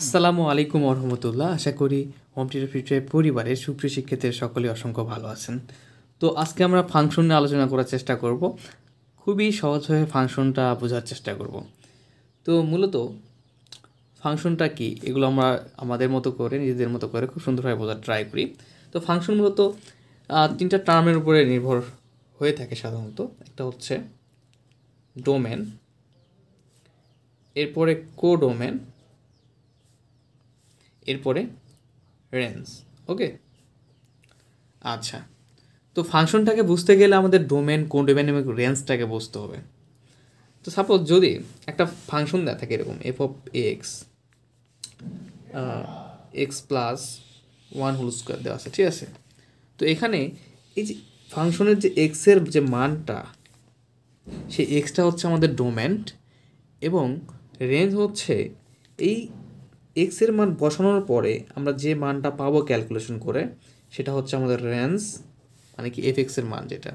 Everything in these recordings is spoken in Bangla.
আসসালামু আলাইকুম রহমতুল্লাহ। আশা করি হোম টিউটর ফিউচার পরিবারের সুপ্রিয় শিক্ষার্থীরা সকলে অসংখ্য ভালো আছেন। তো আজকে আমরা ফাংশন নিয়ে আলোচনা করার চেষ্টা করব। খুবই সহজভাবে ফাংশনটা বোঝার চেষ্টা করব। তো মূলত ফাংশনটা কি এগুলো আমরা আমাদের মতো করে নিজেদের মতো করে খুব সুন্দরভাবে বোঝার ট্রাই করি। তো ফাংশন মূলত তিনটা টার্মের উপরে নির্ভর হয়ে থাকে সাধারণত। একটা হচ্ছে ডোমেন, এরপরে কোডোমেন, এরপরে রেঞ্জ। ওকে, আচ্ছা। তো ফাংশনটাকে বুঝতে গেলে আমাদের ডোমেন, কোডোমেন এবং রেঞ্জটাকে বুঝতে হবে। তো সাপোজ যদি একটা ফাংশন দেওয়া থাকে এরকম f of x x plus one whole square দেওয়া আছে, ঠিক আছে। তো এখানে এই যে ফাংশনের যে এক্সের যে মানটা, সেই এক্সটা হচ্ছে আমাদের ডোমেন এবং রেঞ্জ হচ্ছে এই এক্সের মান বসানোর পরে আমরা যে মানটা পাবো ক্যালকুলেশন করে, সেটা হচ্ছে আমাদের রেঞ্জ, মানে কি এফ এক্সের মান যেটা।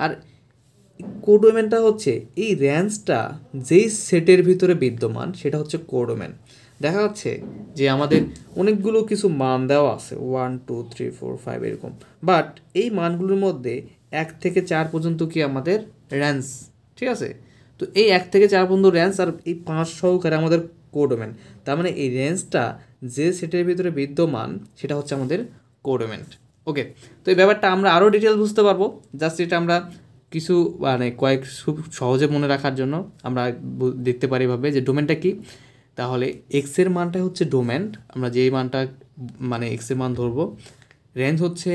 আর কোডোমেনটা হচ্ছে এই রেঞ্জটা যেই সেটের ভিতরে বিদ্যমান সেটা হচ্ছে কোডোমেন। দেখা যাচ্ছে যে আমাদের অনেকগুলো কিছু মান দেওয়া আছে 1 2 3 4 5 এরকম, বাট এই মানগুলোর মধ্যে 1 থেকে 4 পর্যন্ত কি আমাদের রেঞ্জ, ঠিক আছে। তো এই 1 থেকে 4 পর্যন্ত রেঞ্জ আর এই 5 সহকারে আমাদের কোডোমেন। তার মানে এই রেঞ্জটা যে সেটের ভিতরে বিদ্যমান সেটা হচ্ছে আমাদের কোডোমেন। ওকে, তো এই ব্যাপারটা আমরা আরও ডিটেল বুঝতে পারবো। জাস্ট এটা আমরা কিছু মানে খুব সহজে মনে রাখার জন্য আমরা দেখতে পারি এভাবে যে ডোমেনটা কি। তাহলে এক্সের মানটা হচ্ছে ডোমেন, আমরা যেই মানটা মানে এক্সের মান ধরবো। রেঞ্জ হচ্ছে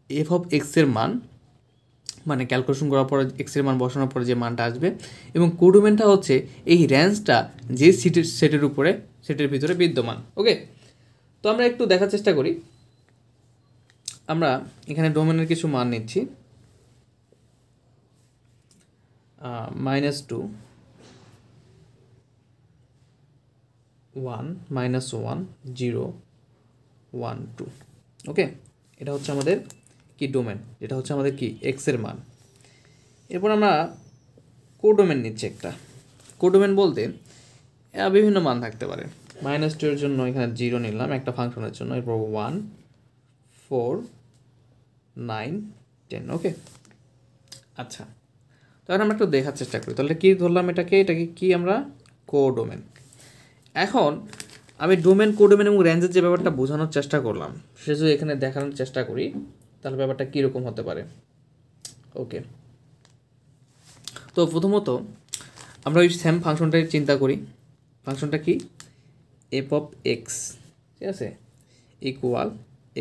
এফ অফ এক্সের মান, মানে ক্যালকুলেশন করার পরে এক্সের মান বসানোর পরে যে মানটা আসবে। এবং কোডোমেনটা হচ্ছে এই রেঞ্জটা যে সেটের উপরে সেটের ভিতরে বিদ্যমান। ওকে, তো আমরা একটু দেখার চেষ্টা করি। আমরা এখানে ডোমেনের কিছু মান নিচ্ছি, -2 1 -1 0 1 2। ওকে, এটা হচ্ছে আমাদের কি ডোমেন, যেটা হচ্ছে আমাদের কি এক্সের মান। এরপর আমরা কোডোমেন নিচ্ছি একটা। কোডোমেন বলতে বিভিন্ন মান থাকতে পারে। -2 এর জন্য এখানে 0 নিলাম একটা ফাংশনের জন্য, এরপর 1 4 9 10। ওকে, আচ্ছা, তাহলে আমরা একটু দেখার চেষ্টা করি। তাহলে কী ধরলাম, এটাকে কি আমরা কোডোমেন। এখন আমি ডোমেন, কোডোমেন এবং রেঞ্জের যে ব্যাপারটা বোঝানোর চেষ্টা করলাম, সে যদি এখানে দেখানোর চেষ্টা করি তাহলে ব্যাপারটা কীরকম হতে পারে। ওকে, তো প্রথমত আমরা ওই সেম ফাংশনটাই চিন্তা করি। ফাংশনটা কি, এফ অফ এক্স, ঠিক আছে, equal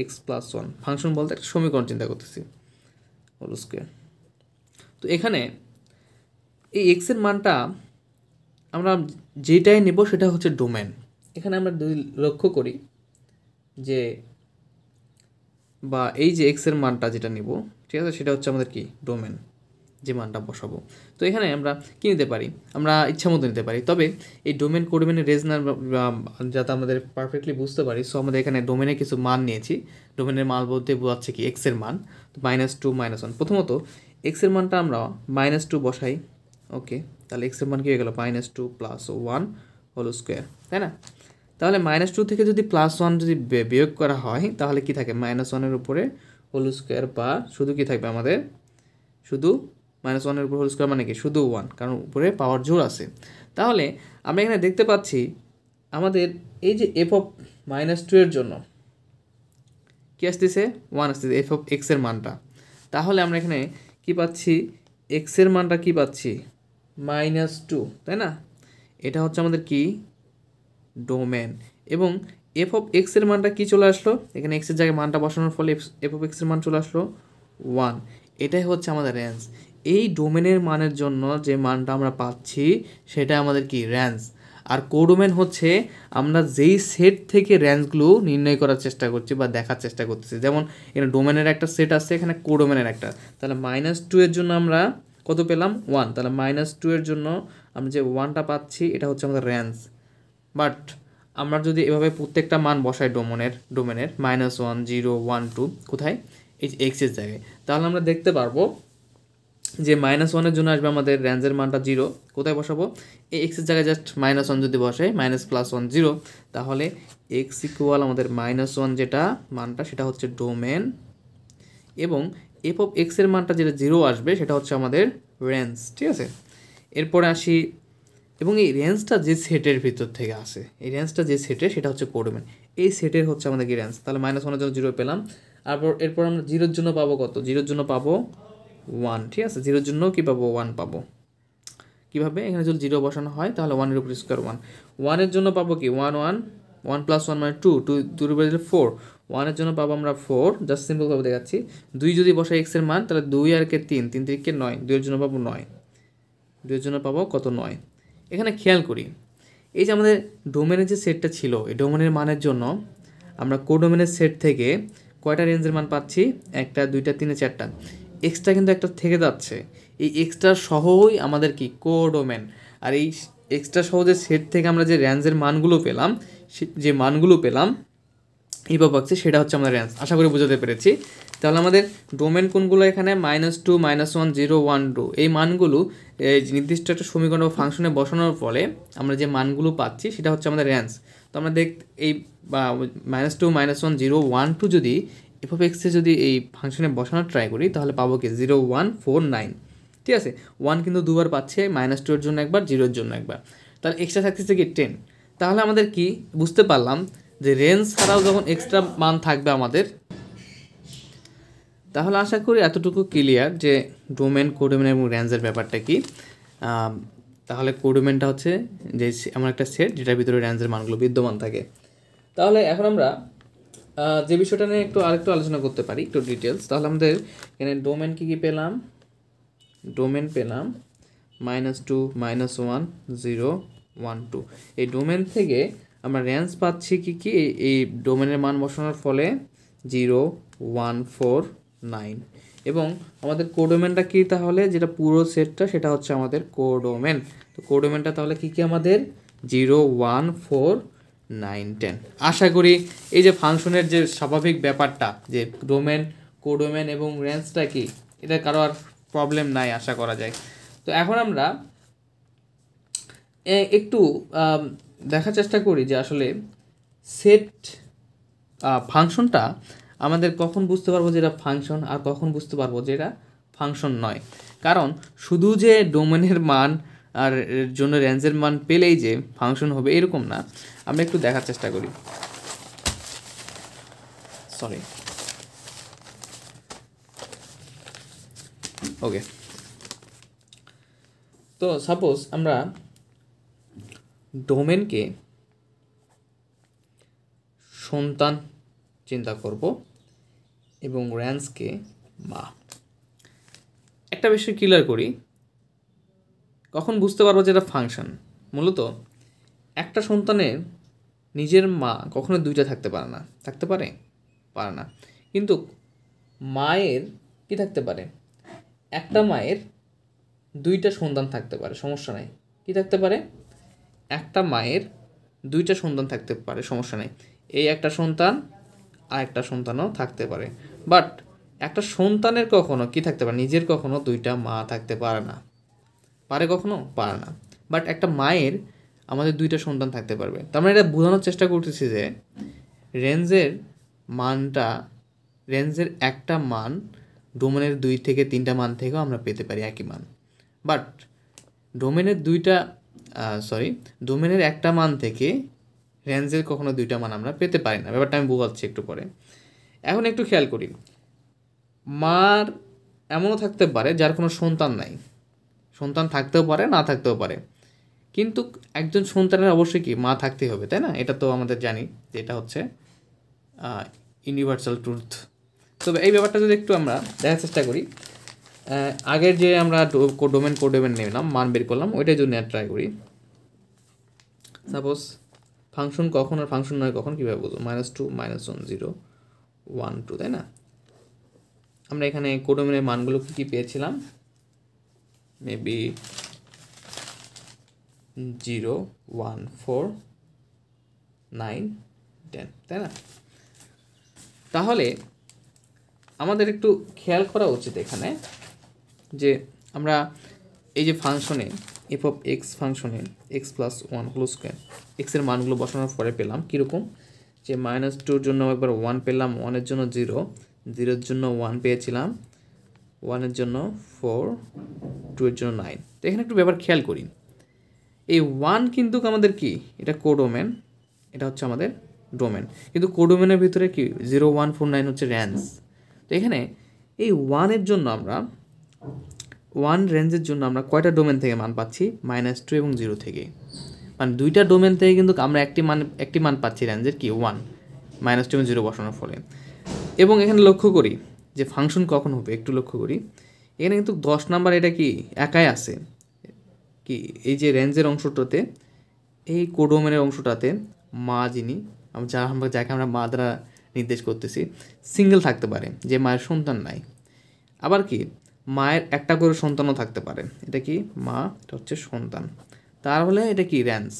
x plus one. Function বলতে একটা সমীকরণ চিন্তা করতেছি, হোল স্কোয়ার। তো এখানে এই এক্সের মানটা আমরা যেটাই নেব সেটা হচ্ছে ডোমেন। এখানে আমরা যদি লক্ষ্য করি যে বা এই যে এক্সের মানটা যেটা নিব, ঠিক আছে, সেটা হচ্ছে আমাদের কি ডোমেন, যে মানটা বসাবো। তো এখানে আমরা কী নিতে পারি, আমরা ইচ্ছা মতো নিতে পারি। তবে এই ডোমেন কোডোমেনের রেজনার যাতে আমাদের পারফেক্টলি বুঝতে পারি, সো আমাদের এখানে ডোমেনের কিছু মান নিয়েছি। ডোমেনের মান বলতে বোঝাচ্ছে কি এক্সের মান। তো -2 -1, প্রথমত এক্সের মানটা আমরা -2 বসাই। ওকে, তাহলে এক্সের মান কী হয়ে গেল, -2 + 1 হোল স্কোয়ার, তাই না। তাহলে -2 থেকে যদি +1 যদি বিয়োগ করা হয় তাহলে কি থাকে, -1-এর উপরে হোল স্কোয়ার, বা শুধু কি থাকবে আমাদের, শুধু -1-এর উপর হোল স্কোয়ার মানে কি শুধু 1, কারণ উপরে পাওয়ার জোর আছে। তাহলে আমরা এখানে দেখতে পাচ্ছি আমাদের এই যে এফ অফ -2 এর জন্য কী আসতেছে, 1 আসতেছে, এফ অফ এক্সের মানটা। তাহলে আমরা এখানে কি পাচ্ছি, এক্সের মানটা কি পাচ্ছি, -2, তাই না। এটা হচ্ছে আমাদের কি ডোমেন। এবং এফ অফ এক্সের মানটা কি চলে আসলো, এখানে এক্সের জায়গায় মানটা বসানোর ফলে এফ অফ এক্সের মান চলে আসলো 1। এটাই হচ্ছে আমাদের রেঞ্জ। এই ডোমেনের মানের জন্য যে মানটা আমরা পাচ্ছি সেটা আমাদের কি রেঞ্জ। আর কোডোমেন হচ্ছে আমরা যেই সেট থেকে রেঞ্জগুলো নির্ণয় করার চেষ্টা করছি বা দেখার চেষ্টা করতেছি। যেমন এখানে ডোমেনের একটা সেট আছে, এখানে কোডোমেনের একটা। তাহলে -2 এর জন্য আমরা কত পেলাম, 1। তাহলে -2 এর জন্য আমরা যে 1টা পাচ্ছি এটা হচ্ছে আমাদের রেঞ্জ। বাট আমরা যদি এভাবে প্রত্যেকটা মান বসাই ডোমেনের -1 0 1 2 কোথায়, এই যে এক্সের জায়গায়, তাহলে আমরা দেখতে পারবো যে -1 জন্য আসবে আমাদের রেঞ্জের মানটা 0, কোথায় বসাবো? এই এক্সের জায়গায় জাস্ট -1 যদি বসে, -+1 0, তাহলে এক্স ইকুয়াল আমাদের -1 যেটা মানটা সেটা হচ্ছে ডোমেন, এবং এফ অফ এক্সের মানটা যেটা 0 আসবে সেটা হচ্ছে আমাদের রেঞ্জ। ঠিক আছে, এরপরে আসি, এবং এই রেঞ্জটা যে সেটের ভিতর থেকে আসে, এই রেঞ্জটা যে সেটের সেটা হচ্ছে কোডোমেন, এই সেটের হচ্ছে আমাদের কি রেঞ্জ। তাহলে -1 জন্য 0 পেলাম, এরপর আমরা 0 জন্য পাবো কত? 0 জন্য পাবো 1। ঠিক আছে, 0 জন্য কি পাবো? 1 পাবো। কীভাবে? এখানে যদি 0 বসানো হয় তাহলে 1 উপর স্কোয়ার 1, 1 জন্য পাবো কি? 1 1 1 + 1 মানে 2, 2 উপরে 4, 1 জন্য পাবো আমরা 4, জাস্ট সিম্পলভাবে দেখাচ্ছি। 2 যদি বসাই এক্সের মান, তাহলে 2 আর কে 3, 3 3 9, 2 জন্য পাবো 9, 2 জন্য পাবো কত? 9। এখানে খেয়াল করি, এই যে আমাদের ডোমেনের যে সেটটা ছিল, এই ডোমেনের মানের জন্য আমরা কোডোমেনের সেট থেকে কয়টা রেঞ্জের মান পাচ্ছি? 1 2 3 4টা, এক্সট্রা কিন্তু একটা থেকে যাচ্ছে, এই এক্সট্রা সহই আমাদের কি কোডোমেন। আর এই এক্সট্রা সহ যে সেট থেকে আমরা যে রেঞ্জের মানগুলো পেলাম, যে মানগুলো পেলাম এই বক্সে, সেটা হচ্ছে আমাদের রেঞ্জ। আশা করি বুঝাতে পেরেছি। তাহলে আমাদের ডোমেন কোনগুলো? এখানে -2 -1 0 1 2, এই মানগুলো এই নির্দিষ্ট একটা সমীকরণ বা ফাংশনে বসানোর ফলে আমরা যে মানগুলো পাচ্ছি সেটা হচ্ছে আমাদের রেঞ্জ। তো আমরা এই -2 -1 0 1 2 যদি এফ অফ এক্সে যদি এই ফাংশনে বসানোর ট্রাই করি, তাহলে পাবো কি? 0 1 4 9। ঠিক আছে, 1 কিন্তু দুবার পাচ্ছে, -2 এর জন্য একবার, 0 এর জন্য একবার, তাহলে এক্সট্রা থাকতেছে কি? 10। তাহলে আমাদের কি বুঝতে পারলাম যে রেঞ্জ ছাড়াও যখন এক্সট্রা মান থাকবে আমাদের, তাহলে আশা করি এতটুকু ক্লিয়ার যে ডোমেন, কোডোমেন এবং রেঞ্জের ব্যাপারটা কি। তাহলে কোডোমেনটা হচ্ছে যে এমন একটা সেট যেটার ভিতরে রেঞ্জের মানগুলো বিদ্যমান থাকে। তাহলে এখন আমরা যে বিষয়টা নিয়ে আরেকটু আলোচনা করতে পারি, একটু ডিটেলস। তাহলে আমাদের এখানে ডোমেন কী পেলাম? ডোমেন পেলাম -2 -1 0 1 2। এই ডোমেন থেকে আমরা রেঞ্জ পাচ্ছি কি? এই ডোমেনের মান বসানোর ফলে 0 1 4 9। এবং আমাদের কোডোমেনটা কি তাহলে? যেটা পুরো সেটটা সেটা হচ্ছে আমাদের কোডোমেন। তো কোডোমেনটা তাহলে কি আমাদের 0 1 4 9 10। আশা করি এই যে ফাংশনের যে স্বাভাবিক ব্যাপারটা, যে ডোমেন, কোডোমেন এবং রেঞ্জটা কি, এটা কারো আর প্রবলেম নাই আশা করা যায়। তো এখন আমরা একটু দেখার চেষ্টা করি যে আসলে সেট ফাংশনটা আমাদের কখন বুঝতে পারবো যে এটা ফাংশন, আর কখন বুঝতে পারবো যে এটা ফাংশন নয়। কারণ শুধু যে ডোমেনের মান আর এর জন্য রেঞ্জের মান পেলেই যে ফাংশন হবে এরকম না। আমরা একটু দেখার চেষ্টা করি। সরি, ওকে। তো সাপোজ আমরা ডোমেনকে সন্তান চিন্তা করব এবং রেঞ্জকে মা। একটা বিষয় ক্লিয়ার করি, কখন বুঝতে পারবো যে এটা ফাংশন। মূলত একটা সন্তানের নিজের মা কখনো দুইটা থাকতে পারে না। থাকতে পারে? পারে না। কিন্তু মায়ের কি থাকতে পারে? একটা মায়ের দুইটা সন্তান থাকতে পারে, সমস্যা নাই। কি থাকতে পারে? একটা মায়ের দুইটা সন্তান থাকতে পারে, সমস্যা নেই। এই একটা সন্তান আর একটা সন্তানও থাকতে পারে। বাট একটা সন্তানের কখনো কি থাকতে পারে? নিজের কখনো দুইটা মা থাকতে পারে না। পারে কখনো? পারে না। বাট একটা মায়ের আমাদের দুইটা সন্তান থাকতে পারবে। তার মানে এটা বোঝানোর চেষ্টা করতেছি যে রেঞ্জের মানটা, রেঞ্জের একটা মান ডোমেনের 2 থেকে 3টা মান থেকেও আমরা পেতে পারি একই মান। বাট ডোমেনের ডোমেনের একটা মান থেকে রেঞ্জের কখনো 2টা মান আমরা পেতে পারি না। ব্যাপারটা আমি বোঝাচ্ছি একটু পরে। এখন একটু খেয়াল করি, মার এমনও থাকতে পারে যার কোনো সন্তান নাই। সন্তান থাকতেও পারে, না থাকতেও পারে, কিন্তু একজন সন্তানের অবশ্যই কি মা থাকতেই হবে, তাই না? এটা তো আমাদের জানি যে এটা হচ্ছে ইউনিভার্সাল ট্রুথ। তবে এই ব্যাপারটা যদি একটু আমরা দেখার চেষ্টা করি, আগের যে আমরা কোডোমেন নিলাম, মান বের করলাম, ওইটাই যদি ট্রাই করি। সাপোজ ফাংশন কখন আর ফাংশন নয় কখন কীভাবে বুঝবো? -2 -1 0 1 2, তাই না? আমরা এখানে কোডোমেনের মানগুলো কী পেয়েছিলাম? মেবি 0 1 4 9 10, তাই না? তাহলে আমাদের একটু খেয়াল করা উচিত এখানে যে আমরা এই যে ফাংশনে এফ অফ এক্স ফাংশনে x plus one whole square এক্সের মানগুলো বসানোর পরে পেলাম কীরকম, যে -2-র জন্য একবার 1 পেলাম, 1-এর জন্য 0, 0-এর জন্য 1 পেয়েছিলাম, 1-এর জন্য 4, 2-এর জন্য 9। তো এখানে একটু ব্যাপার খেয়াল করি, এই 1 কিন্তু আমাদের কি, এটা কোডোমেন, এটা হচ্ছে আমাদের ডোমেন, কিন্তু কোডোমেনের ভিতরে কি 0, 1, 4, 9 হচ্ছে রেঞ্জ। তো এখানে এই 1-এর জন্য আমরা 1 রেঞ্জের জন্য আমরা কয়টা ডোমেন থেকে মান পাচ্ছি, -2 এবং 0 থেকে, মানে দুইটা ডোমেন থেকে কিন্তু আমরা একটি মান পাচ্ছি রেঞ্জের কি 1, -2 এবং 0 বসানোর ফলে। এবং এখানে লক্ষ্য করি যে ফাংশন কখন হবে, একটু লক্ষ্য করি, এখানে কিন্তু 10 নাম্বার এটা কি একাই আছে, কি এই যে রেঞ্জের অংশটাতে, এই কোডোমেনের অংশটাতে মা যিনি যাকে আমরা মা দ্বারা নির্দেশ করতেছি, সিঙ্গেল থাকতে পারে, যে মায়ের সন্তান নাই। আবার কি মায়ের একটা করে সন্তানও থাকতে পারে, এটা কি মা, এটা হচ্ছে সন্তান, তাহলে এটা কি রেঞ্জ,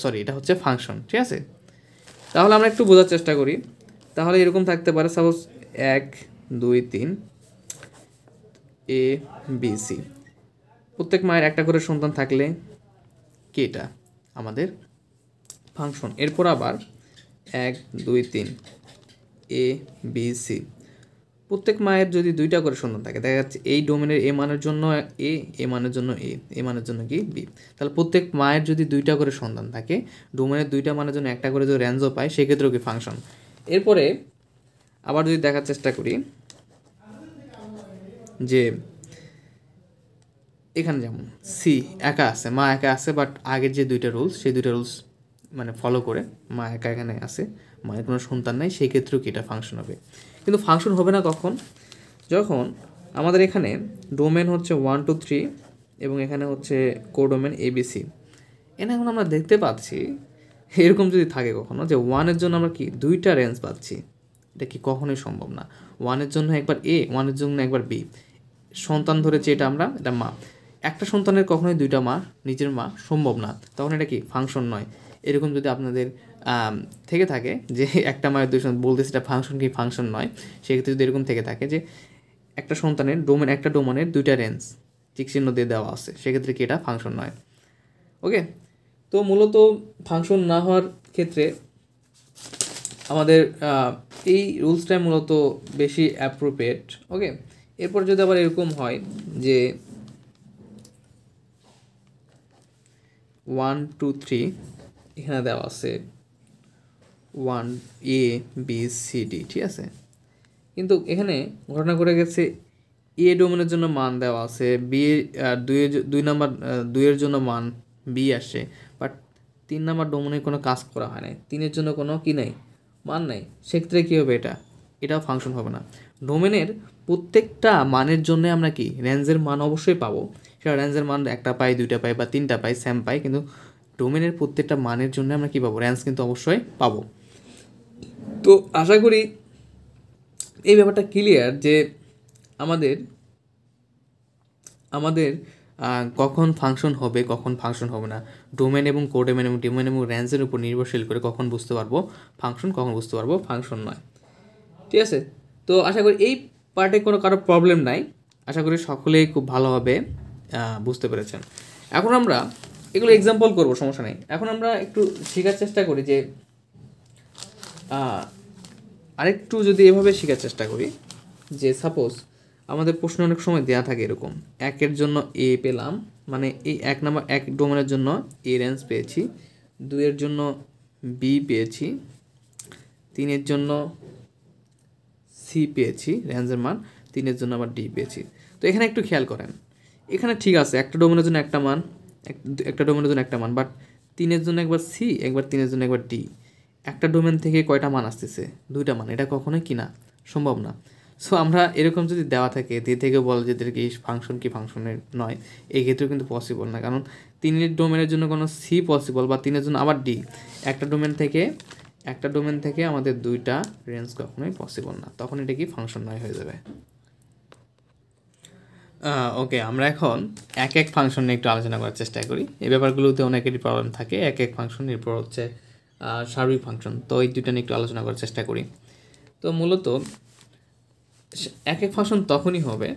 সরি এটা হচ্ছে ফাংশন, ঠিক আছে। তাহলে আমরা একটু বোঝার চেষ্টা করি, তাহলে এরকম থাকতে পারে, সাপোজ 1, 2, 3 ABC, প্রত্যেক মায়ের একটা করে সন্তান থাকলে কি এটা আমাদের ফাংশন। এরপর আবার 1, 2, 3 ABC, প্রত্যেক মায়ের যদি দুইটা করে সন্তান থাকে, দেখা যাচ্ছে এই ডোমেনের এ মানের জন্য এ মানের জন্য এ মানের জন্য কি বি, তাহলে প্রত্যেক মায়ের যদি দুইটা করে সন্তান থাকে, ডোমেনের দুইটা মানের জন্য একটা করে যদি রেঞ্জও পায়, সেক্ষেত্রেও কি ফাংশন। এরপরে আবার যদি দেখার চেষ্টা করি যে এখানে যেমন সি একা আছে, মা একা আছে, বাট আগের যে দুইটা রুলস, সেই দুইটা রুলস মানে ফলো করে মা একা এখানে আছে, মায়ের কোনো সন্তান নাই, সেই ক্ষেত্রেও কি এটা ফাংশন হবে। কিন্তু ফাংশন হবে না কখন, যখন আমাদের এখানে ডোমেন হচ্ছে 1, 2, 3 এবং এখানে হচ্ছে কোডোমেন ABC। এখন আমরা দেখতে পাচ্ছি এরকম যদি থাকে কখনো যে 1-এর জন্য আমরা কি দুইটা রেঞ্জ পাচ্ছি, এটা কি কখনোই সম্ভব না। 1-এর জন্য একবার A, 1-এর জন্য একবার B, সন্তান ধরেছি এটা আমরা, এটা মা, একটা সন্তানের কখনোই দুইটা মা, নিজের মা সম্ভব না, তখন এটা কি ফাংশন নয়। এরকম যদি আপনাদের থেকে থাকে যে একটা মায়ের দুই সন্তান, বলতে সেটা ফাংশন কি ফাংশন নয়, সেক্ষেত্রে যদি এরকম থেকে থাকে যে একটা সন্তানের ডোমেন, একটা ডোমেনের দুইটা রেঞ্জ ঠিক চিহ্ন দিয়ে দেওয়া আছে, সেক্ষেত্রে কি এটা ফাংশন নয়। ওকে, তো মূলত ফাংশন না হওয়ার ক্ষেত্রে আমাদের এই রুলসটাই মূলত বেশি অ্যাপ্রোপ্রিয়েট। ওকে, এরপর যদি আবার এরকম হয় যে 1, 2, 3 এখানে দেওয়া আছে 1 A B C D, ঠিক আছে, কিন্তু এখানে ঘটনা ঘটে গেছে এ ডোমেনের জন্য মান দেওয়া আছে, বি দুইয়ের জন্য মান বি আসে, বাট 3 নাম্বার ডোমেনে কোনো কাজ করা হয় নাই, 3-এর জন্য কোনো কি নেই, মান নেই, সেক্ষেত্রে কী হবে, এটাও ফাংশন হবে না। ডোমেনের প্রত্যেকটা মানের জন্য আমরা কি রেঞ্জের মান অবশ্যই পাবো, সেটা রেঞ্জের মান একটা পাই, দুইটা পাই বা তিনটা পাই, সেম পাই, কিন্তু ডোমেনের প্রত্যেকটা মানের জন্য আমরা কি পাবো, রেঞ্জ কিন্তু অবশ্যই পাবো। তো আশা করি এই ব্যাপারটা ক্লিয়ার যে আমাদের কখন ফাংশন হবে, কখন ফাংশন হবে না, ডোমেন এবং কোডোমেন এবং ডোমেন এবং রেঞ্জের উপর নির্ভরশীল করে কখন বুঝতে পারবো ফাংশন, কখন বুঝতে পারবো ফাংশন নয়। ঠিক আছে, তো আশা করি এই পার্টে কোনো কারো প্রবলেম নাই, আশা করি সকলেই খুব ভালোভাবে বুঝতে পেরেছেন। এখন আমরা এগুলো এক্সাম্পল করবো, সমস্যা নেই। এখন আমরা একটু শেখার চেষ্টা করি যে আরেকটু যদি এভাবে শেখার চেষ্টা করি যে সাপোজ আমাদের প্রশ্ন অনেক সময় দেওয়া থাকে এরকম, 1-এর জন্য এ পেলাম, মানে এই 1 নাম্বার 1 ডোমেনের জন্য এ রেঞ্জ পেয়েছি, 2-এর জন্য বি পেয়েছি, 3-এর জন্য সি পেয়েছি রেঞ্জের মান, 3-এর জন্য আবার ডি পেয়েছি। তো এখানে একটু খেয়াল করেন, এখানে ঠিক আছে একটা ডোমেনের জন্য একটা মান, একটা ডোমেনের জন্য একটা মান, বাট 3-এর জন্য একবার সি, একবার 3-এর জন্য একবার ডি, একটা ডোমেন থেকে কয়টা মান আসতেছে, দুইটা মান, এটা কখনোই কি না, সম্ভব না। সো আমরা এরকম যদি দেওয়া থাকে দিয়ে থেকে বলে যে এই ফাংশন কি ফাংশনের নয়, এই ক্ষেত্রেও কিন্তু পসিবল না, কারণ 3-এর ডোমেনের জন্য কোনো সি পসিবল, বা 3-এর জন্য আবার ডি, একটা ডোমেন থেকে আমাদের দুইটা রেঞ্জ কখনোই পসিবল না, তখন এটা কি ফাংশন নয় হয়ে যাবে। ওকে, আমরা এখন এক এক ফাংশন নিয়ে একটু আলোচনা করার চেষ্টা করি। এই ব্যাপারগুলোতে অনেকেরই প্রবলেম থাকে, এক এক ফাংশন, এরপর হচ্ছে সার্বিক ফাংশন, তো এই দুইটা নিয়ে একটু আলোচনা করার চেষ্টা করি। তো মূলত এক এক ফাংশন তখনই হবে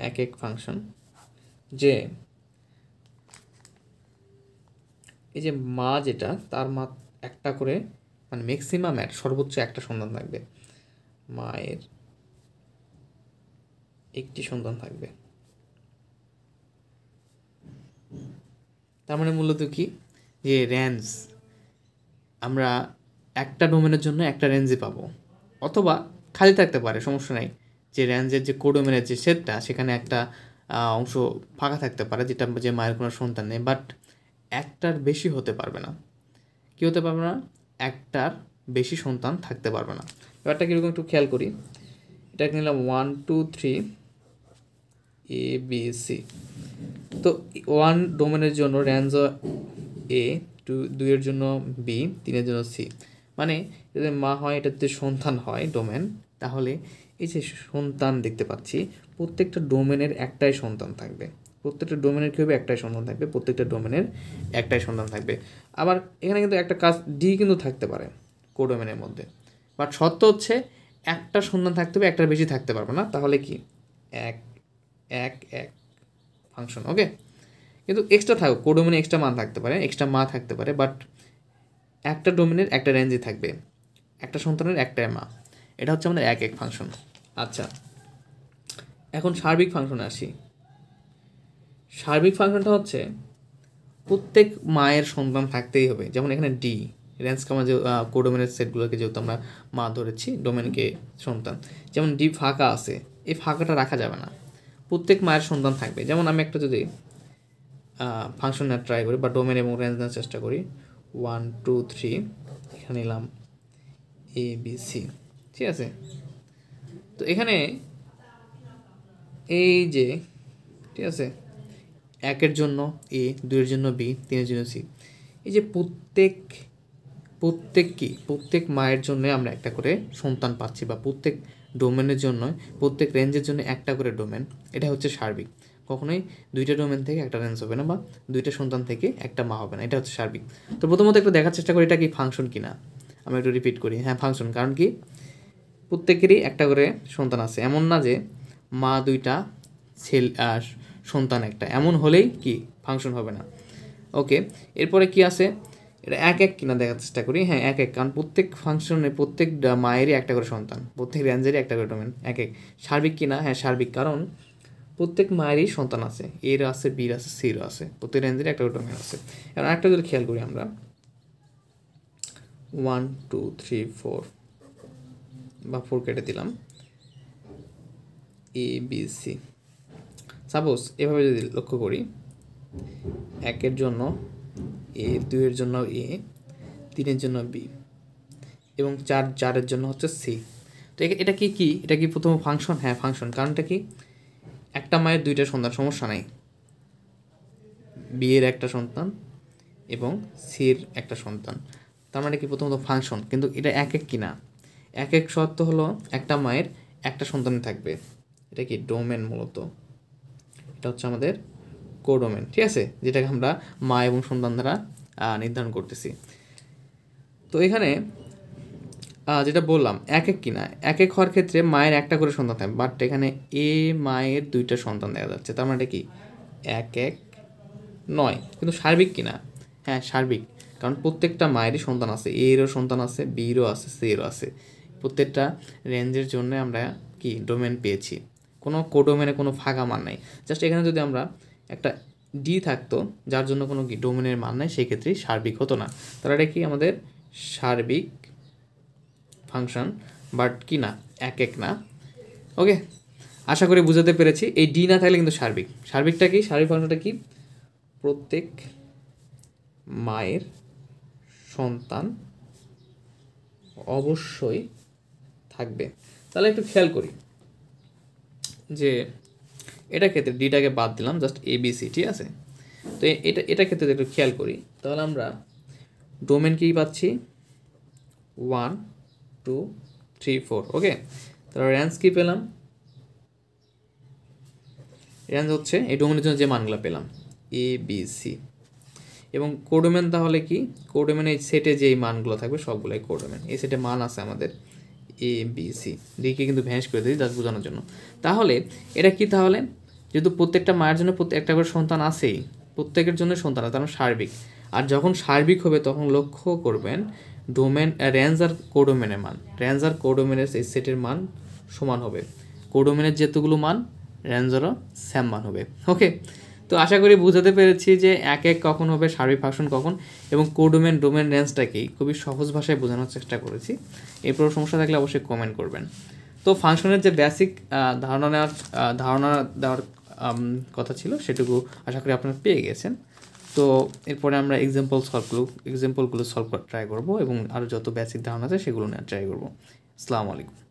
এক এক ফাংশন যে এই যে মা যেটা তার মা একটা করে মানে ম্যাক্সিমাম সর্বোচ্চ একটা সন্তান থাকবে, মায়ের একটি সন্তান থাকবে। তার মানে মূলত কি যে রেঞ্জ আমরা একটা ডোমেনের জন্য একটা রেঞ্জই পাবো, অথবা খালি থাকতে পারে, সমস্যা নাই, যে রেঞ্জের যে কোডোমেনের যে সেটটা সেখানে একটা অংশ ফাঁকা থাকতে পারে যেটা যে মায়ের কোনো সন্তান নেই, বাট একটার বেশি হতে পারবে না। কী হতে পারবে না? একটার বেশি সন্তান থাকতে পারবে না। ব্যাপারটা কীরকম একটু খেয়াল করি। এটাকে নিলাম 1 2 3 ABC। তো 1 ডোমেনের জন্য রেঞ্জ A, 2 এর জন্য B, 3 এর জন্য C। মানে যদি মা হয়, এটা যদি সন্তান হয় ডোমেন, তাহলে এই যে সন্তান দেখতে পাচ্ছি প্রত্যেকটা ডোমেনের একটাই সন্তান থাকবে। প্রত্যেকটা ডোমেনের কী হবে? একটাই সন্তান থাকবে। প্রত্যেকটা ডোমেনের একটাই সন্তান থাকবে। আবার এখানে কিন্তু একটা কাজ ডি কিন্তু থাকতে পারে কোডোমেনের মধ্যে, বাট শর্ত হচ্ছে একটা সন্তান থাকতে হবে, একটার বেশি থাকতে পারবে না। তাহলে কি এক এক এক ফাংশন, ওকে। কিন্তু এক্সট্রা থাকবে, কোডোমেনে এক্সট্রা মান থাকতে পারে, এক্সট্রা মা থাকতে পারে, বাট একটা ডোমেনের একটা রেঞ্জই থাকবে, একটা সন্তানের একটাই মা। এটা হচ্ছে আমাদের এক এক ফাংশন। আচ্ছা, এখন সার্বিক ফাংশনে আসি। সার্বিক ফাংশনটা হচ্ছে প্রত্যেক মায়ের সন্তান থাকতেই হবে। যেমন এখানে ডি রেঞ্জ কামা যে কোডোমেনের সেটগুলোকে যেহেতু আমরা মা ধরেছি, ডোমেনকে সন্তান, যেমন ডি ফাঁকা আছে, এই ফাঁকাটা রাখা যাবে না, প্রত্যেক মায়ের সন্তান থাকবে। যেমন আমি একটা যদি ফাংশন নেওয়ার ট্রাই করি বা ডোমেন এবং রেঞ্জ নেওয়ার চেষ্টা করি, 1 2 3 এখানে নিলাম ABC, ঠিক আছে। তো এখানে এই যে, ঠিক আছে, একের জন্য A, 2 এর জন্য B, 3 এর জন্য C, এই যে প্রত্যেক মায়ের জন্য আমরা একটা করে সন্তান পাচ্ছি, বা প্রত্যেক ডোমেনের জন্য, প্রত্যেক রেঞ্জের জন্য একটা করে ডোমেন। এটা হচ্ছে সার্বিক। কখনোই দুইটা ডোমেন থেকে একটা রেঞ্জ হবে না, বা দুইটা সন্তান থেকে একটা মা হবে না। এটা হচ্ছে সার্বিক। তো প্রথমত একটু দেখার চেষ্টা করি এটা কি ফাংশন কিনা। আমি একটু রিপিট করি, হ্যাঁ ফাংশন। কারণ কি প্রত্যেকেরই একটা করে সন্তান আছে, এমন না যে মা দুইটা সন্তান একটা, এমন হলেই কি ফাংশন হবে না। ওকে, এরপরে কি আছে, এটা এক এক কিনা দেখার চেষ্টা করি। হ্যাঁ এক এক, কারণ প্রত্যেক ফাংশনে প্রত্যেক মায়েরই একটা করে সন্তান, প্রত্যেক রেঞ্জেরই একটা করে ডোমেন। এক এক। সার্বিক কিনা? হ্যাঁ সার্বিক, কারণ প্রত্যেক মায়েরই সন্তান আছে, এর আছে, বির আছে, সির আছে, প্রত্যেক রেঞ্জেরই একটা করে ডোমেন আছে। এখন একটা যদি খেয়াল করি আমরা, 1 2 3 4 বা 4 কেটে দিলাম, ABC। সাপোজ এভাবে যদি লক্ষ্য করি, একের জন্য A, 2 এর জন্য A, 3 এর জন্য B, এবং 4 এর জন্য হচ্ছে C। তো এটা কি এটা কি প্রথম ফাংশন? হ্যাঁ ফাংশন। কারণটা কি, একটা মায়ের দুইটা সন্তান, সমস্যা নাই, B এর একটা সন্তান এবং C এর একটা সন্তান, তার মানে কি প্রথমত ফাংশন। কিন্তু এটা এক এক কিনা, এক এক শর্ত হলো একটা মায়ের একটা সন্তান থাকবে। এটা কি ডোমেন, মূলত এটা হচ্ছে আমাদের কোডোমেন, ঠিক আছে, যেটাকে আমরা মা এবং সন্তান দ্বারা নির্ধারণ করতেছি। তো এখানে যেটা বললাম এক এক কিনা, এক এক হওয়ার ক্ষেত্রে মায়ের একটা করে সন্তান থাকবে, বাট এখানে এ মায়ের দুইটা সন্তান দেখা যাচ্ছে, তার মানে কি এক এক নয়। কিন্তু সার্বিক কিনা? হ্যাঁ সার্বিক, কারণ প্রত্যেকটা মায়েরই সন্তান আছে, এরও সন্তান আছে, বিরও আছে, সিরও আছে। প্রত্যেকটা রেঞ্জের জন্য আমরা কি ডোমেন পেয়েছি, কোনো কোডোমেনে কোনো ফাঁকা মান নাই। জাস্ট এখানে যদি আমরা একটা ডি থাকতো যার জন্য কোনো কি ডোমেনের মান নাই, সেই ক্ষেত্রেই সার্বিক হতো না। তাহলে এটা কি আমাদের সার্বিক ফাংশন, বাট কি না এক এক না। ওকে, আশা করি বুঝাতে পেরেছি। এই ডি না থাকলে কিন্তু সার্বিক। সার্বিকটা কি, সার্বিক ফাংশনটা কি, প্রত্যেক মায়ের সন্তান অবশ্যই থাকবে। তাহলে একটু খেয়াল করি যে এটা ক্ষেত্রে ডিটাকে বাদ দিলাম, জাস্ট ABC, ঠিক আছে। তো এটা ক্ষেত্রে একটু খেয়াল করি, তাহলে আমরা ডোমেন কি পাচ্ছি 1 2 3 4, ওকে। তাহলে রেঞ্জ কি পেলাম, রেঞ্জ হচ্ছে এই ডোমেনের জন্য যে মানগুলো পেলাম ABC, এবং কোডোমেন তাহলে কি, কোডোমেন এই সেটে যেই মানগুলো থাকবে সবগুলোই কোডোমেন। এই সেটে মান আছে আমাদের ABC, ডিকে কিন্তু ভ্যানিশ করে দিই জাস্ট বোঝানোর জন্য। তাহলে এটা কি, তাহলে যেহেতু প্রত্যেকটা মায়ের জন্য একটা করে সন্তান আছেই, প্রত্যেকের জন্য সন্তান আছে, তার সার্বিক। আর যখন সার্বিক হবে তখন লক্ষ্য করবেন ডোমেন রেঞ্জ আর কোডোমেনের মান, রেঞ্জ আর কোডোমেনের এই সেটের মান সমান হবে। কোডোমেনের যেতগুলো মান রেঞ্জেরও সেম মান হবে। ওকে, তো আশা করি বুঝাতে পেরেছি যে এক কখন হবে, সার্বিক ফাংশন কখন, এবং কোডোমেন ডোমেন রেঞ্জটাকেই খুবই সহজ ভাষায় বোঝানোর চেষ্টা করেছি। এরপর সমস্যা থাকলে অবশ্যই কমেন্ট করবেন। তো ফাংশনের যে বেসিক ধারণা দেওয়ার কথা ছিল সেটুকু আশা করি আপনারা পেয়ে গেছেন। তো এরপরে আমরা এক্সাম্পলগুলো সলভ করা ট্রাই করবো এবং আরও যত বেসিক ধারণা আছে সেগুলো নেওয়ার ট্রাই করবো। আসসালামু আলাইকুম।